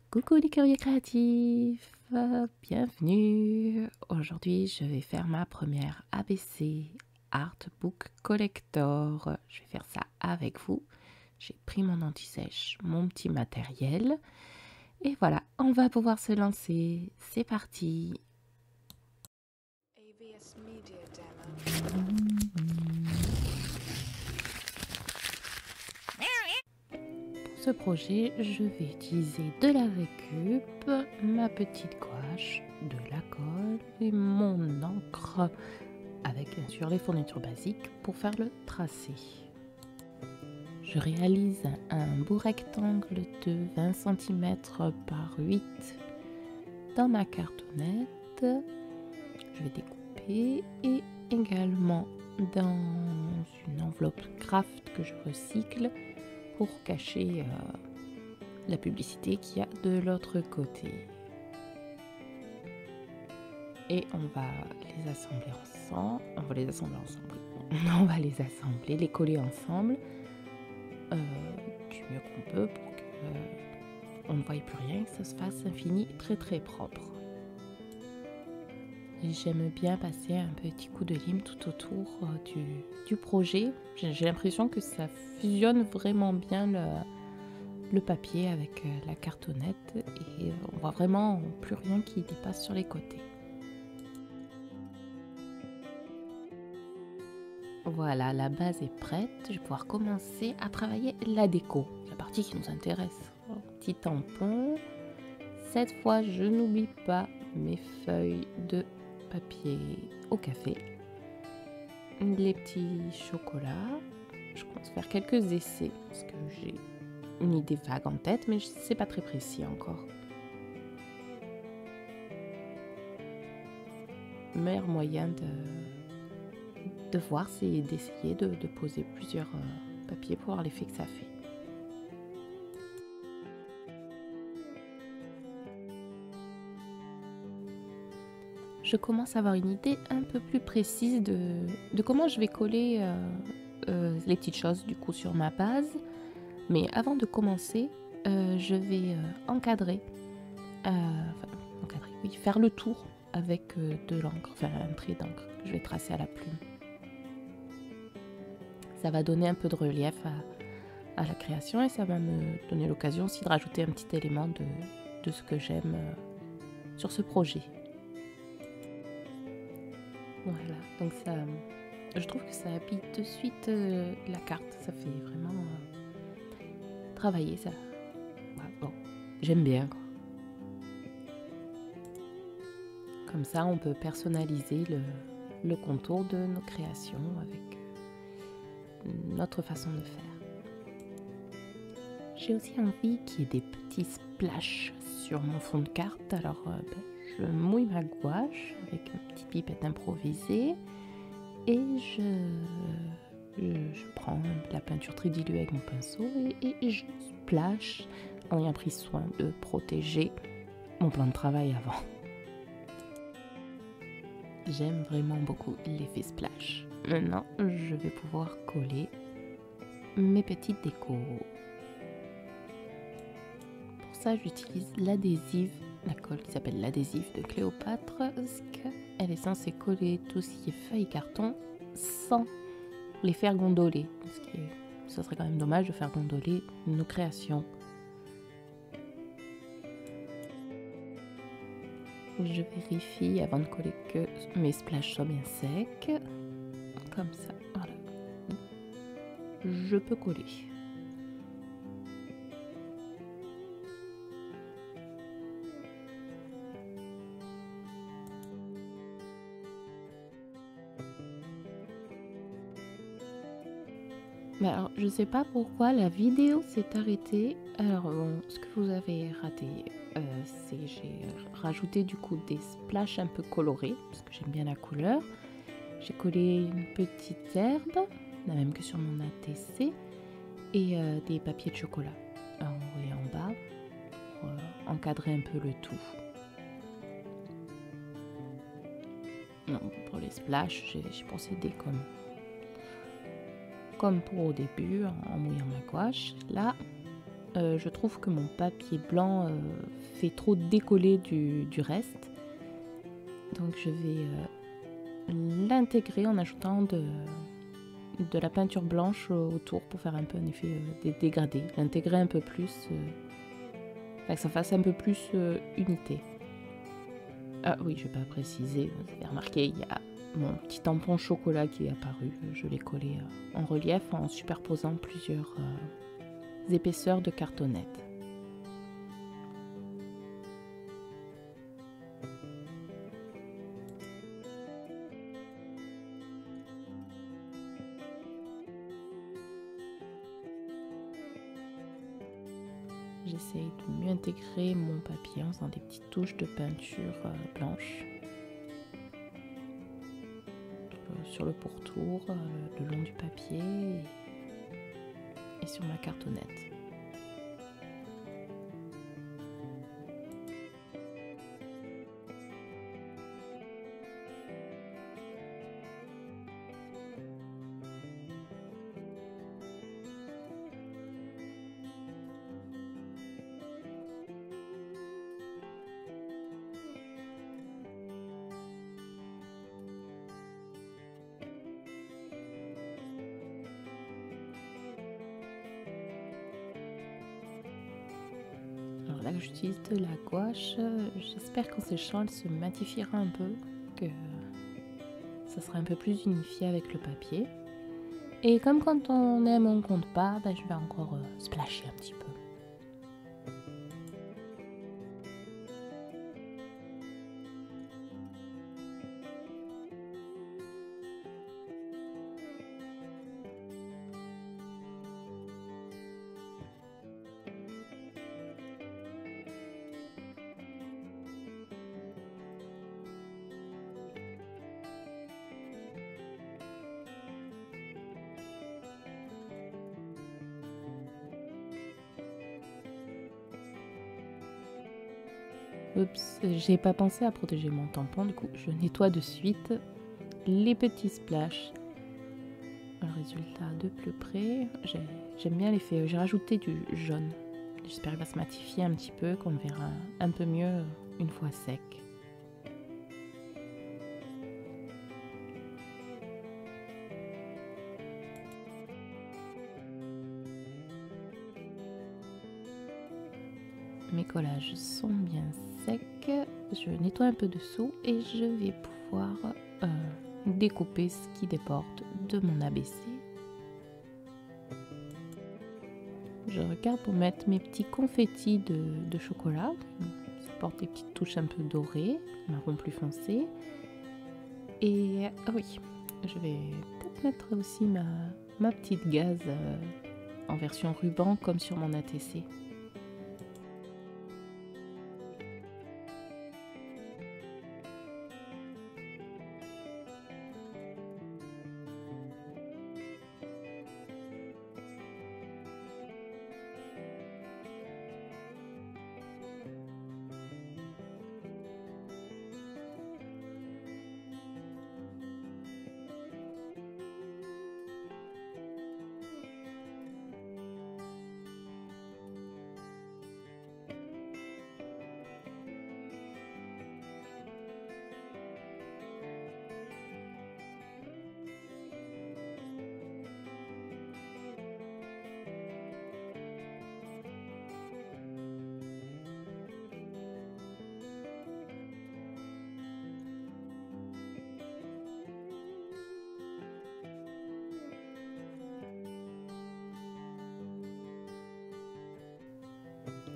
Coucou les curieux créatifs, bienvenue. Aujourd'hui, je vais faire ma première ABC Artbook Collector. Je vais faire ça avec vous. J'ai pris mon anti-sèche, mon petit matériel. Et voilà, on va pouvoir se lancer. C'est parti. AVS Media Demo. Pour ce projet, je vais utiliser de la récup, ma petite gouache, de la colle et mon encre, avec bien sûr les fournitures basiques pour faire le tracé. Je réalise un beau rectangle de 20 cm par 8 dans ma cartonnette. Je vais découper et également dans une enveloppe craft que je recycle pour cacher la publicité qu'il y a de l'autre côté. Et on va les assembler ensemble. On va les assembler ensemble. On va les assembler, les coller ensemble du mieux qu'on peut pour qu'on ne voie plus rien, que ça se fasse un fini très très propre. J'aime bien passer un petit coup de lime tout autour du projet. J'ai l'impression que ça fusionne vraiment bien le papier avec la cartonnette et on voit vraiment plus rien qui dépasse sur les côtés. Voilà, la base est prête. Je vais pouvoir commencer à travailler la déco, la partie qui nous intéresse. Petit tampon. Cette fois, je n'oublie pas mes feuilles de papier au café. Les petits chocolats. Je compte faire quelques essais parce que j'ai une idée vague en tête, mais c'est pas très précis encore. Le meilleur moyen de voir, c'est d'essayer de poser plusieurs papiers pour voir l'effet que ça fait. Je commence à avoir une idée un peu plus précise de comment je vais coller les petites choses du coup sur ma base. Mais avant de commencer, je vais faire le tour avec de l'encre, faire un trait d'encre que je vais tracer à la plume. Ça va donner un peu de relief à la création et ça va me donner l'occasion aussi de rajouter un petit élément de ce que j'aime sur ce projet. Voilà, donc ça, je trouve que ça habille de suite la carte, ça fait vraiment travailler ça. Ouais, bon, j'aime bien quoi. Comme ça, on peut personnaliser le contour de nos créations avec notre façon de faire. J'ai aussi envie qu'il y ait des petits splashes sur mon fond de carte. Alors, je mouille ma gouache avec une petite pipette improvisée et je prends la peinture très diluée avec mon pinceau et je splash en ayant pris soin de protéger mon plan de travail avant. J'aime vraiment beaucoup l'effet splash. Maintenant, je vais pouvoir coller mes petites décos. Pour ça, j'utilise l'adhésif, la colle qui s'appelle l'adhésif de Cléopâtre, parce qu'elle est censée coller tout ce qui est feuilles carton sans les faire gondoler. Ce serait quand même dommage de faire gondoler nos créations. Je vérifie avant de coller que mes splashes soient bien secs. Comme ça, voilà. Je peux coller. Mais alors, je sais pas pourquoi la vidéo s'est arrêtée. Alors, bon, ce que vous avez raté, c'est que j'ai rajouté du coup des splashes un peu colorés, parce que j'aime bien la couleur. J'ai collé une petite herbe, la même que sur mon ATC, et des papiers de chocolat en haut et en bas pour encadrer un peu le tout. Non, pour les splashes, j'ai procédé comme pour au début en mouillant ma gouache. Là, je trouve que mon papier blanc fait trop décoller du reste. Donc je vais l'intégrer en ajoutant de la peinture blanche autour pour faire un peu un effet dégradé. L'intégrer un peu plus, que ça fasse un peu plus unité. Ah oui, je vais pas préciser, vous avez remarqué, il y a mon petit tampon chocolat qui est apparu. Je l'ai collé en relief en superposant plusieurs épaisseurs de cartonnette. J'essaye de mieux intégrer mon papier en faisant des petites touches de peinture blanche sur le pourtour, le long du papier et sur ma cartonnette. Alors là, j'utilise de la gouache. J'espère qu'en séchant, elle se matifiera un peu, que ça sera un peu plus unifié avec le papier. Et comme quand on aime, on compte pas, je vais encore splasher un petit peu. Oups, j'ai pas pensé à protéger mon tampon, du coup je nettoie de suite les petits splashes. Le résultat de plus près, j'aime bien l'effet, j'ai rajouté du jaune. J'espère qu'il va se matifier un petit peu, qu'on verra un peu mieux une fois sec. Mes collages sont bien secs, je nettoie un peu dessous et je vais pouvoir découper ce qui déborde de mon ABC. Je regarde pour mettre mes petits confettis de chocolat, ça porte des petites touches un peu dorées, marron plus foncé. Et oui, je vais peut-être mettre aussi ma petite gaze en version ruban comme sur mon ATC.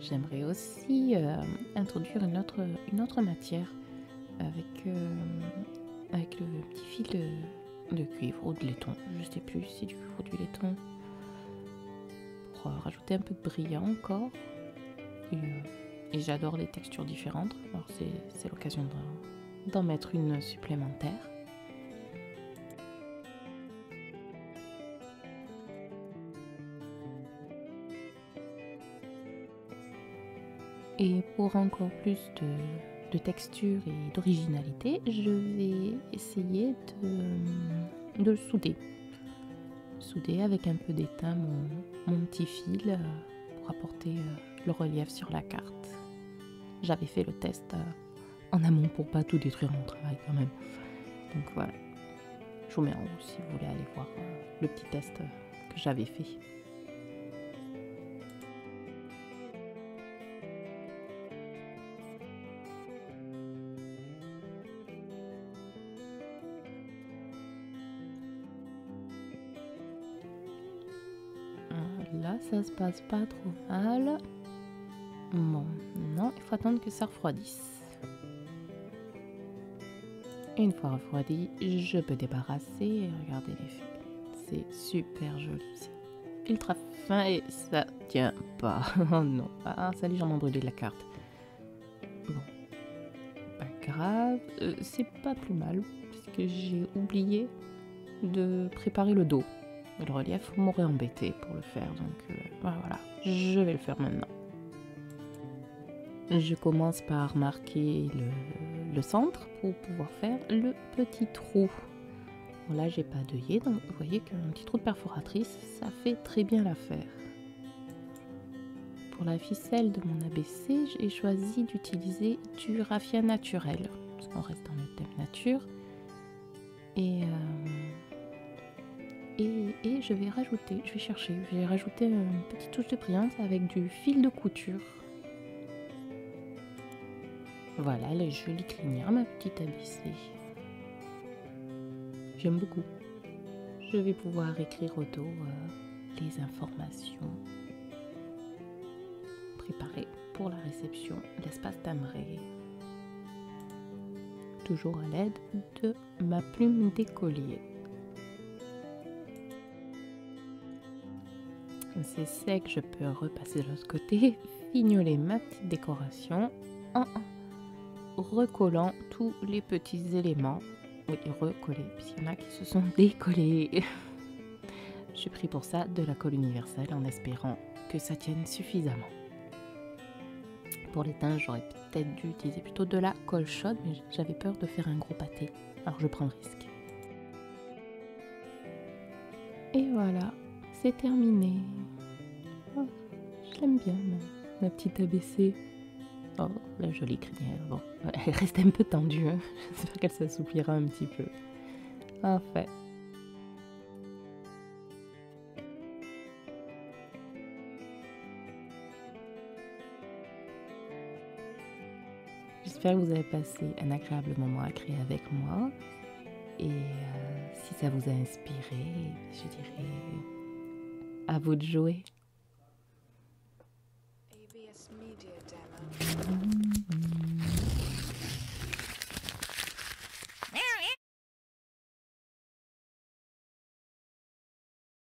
J'aimerais aussi introduire une autre matière avec le petit fil de cuivre ou de laiton. Je ne sais plus si c'est du cuivre ou du laiton. Pour rajouter un peu de brillant encore. Et j'adore les textures différentes. Alors c'est l'occasion d'en mettre une supplémentaire. Et pour encore plus de texture et d'originalité, je vais essayer de le souder. Souder avec un peu d'étain mon petit fil pour pour apporter le relief sur la carte. J'avais fait le test en amont pour pas tout détruire mon travail quand même. Donc voilà, je vous mets en haut si vous voulez aller voir le petit test que j'avais fait. Là, ça se passe pas trop mal. Bon, non, il faut attendre que ça refroidisse. Une fois refroidi, je peux débarrasser et regarder les fils. C'est super joli. C'est ultra fin et ça tient pas. Oh non. Ah, salut, j'en ai brûlé de la carte. Bon, pas grave. C'est pas plus mal parce que j'ai oublié de préparer le dos. Le relief m'aurait embêté pour le faire, donc voilà, je vais le faire maintenant. Je commence par marquer le centre pour pouvoir faire le petit trou. Bon, là, j'ai pas d'œillet, donc vous voyez qu'un petit trou de perforatrice, ça fait très bien l'affaire. Pour la ficelle de mon ABC, j'ai choisi d'utiliser du raffia naturel, parce qu'on reste dans le thème nature. Et je vais rajouter une petite touche de brillance avec du fil de couture. Voilà les jolies crinières, ma petite ABC. J'aime beaucoup. Je vais pouvoir écrire au dos les informations préparées pour la réception de l'espace d'Amré. Toujours à l'aide de ma plume d'écolier. C'est sec, je peux repasser de l'autre côté, fignoler ma petite décoration en recollant tous les petits éléments. Oui, recoller, puisqu'il y en a qui se sont décollés. J'ai pris pour ça de la colle universelle en espérant que ça tienne suffisamment. Pour les teintes, j'aurais peut-être dû utiliser plutôt de la colle chaude, mais j'avais peur de faire un gros pâté, alors je prends le risque. Et voilà, c'est terminé. Oh, je l'aime bien, ma petite ABC. Oh, la jolie crinière. Bon, elle reste un peu tendue. Hein. J'espère qu'elle s'assouplira un petit peu. Enfin. J'espère que vous avez passé un agréable moment à créer avec moi. Et si ça vous a inspiré, je dirais à vous de jouer.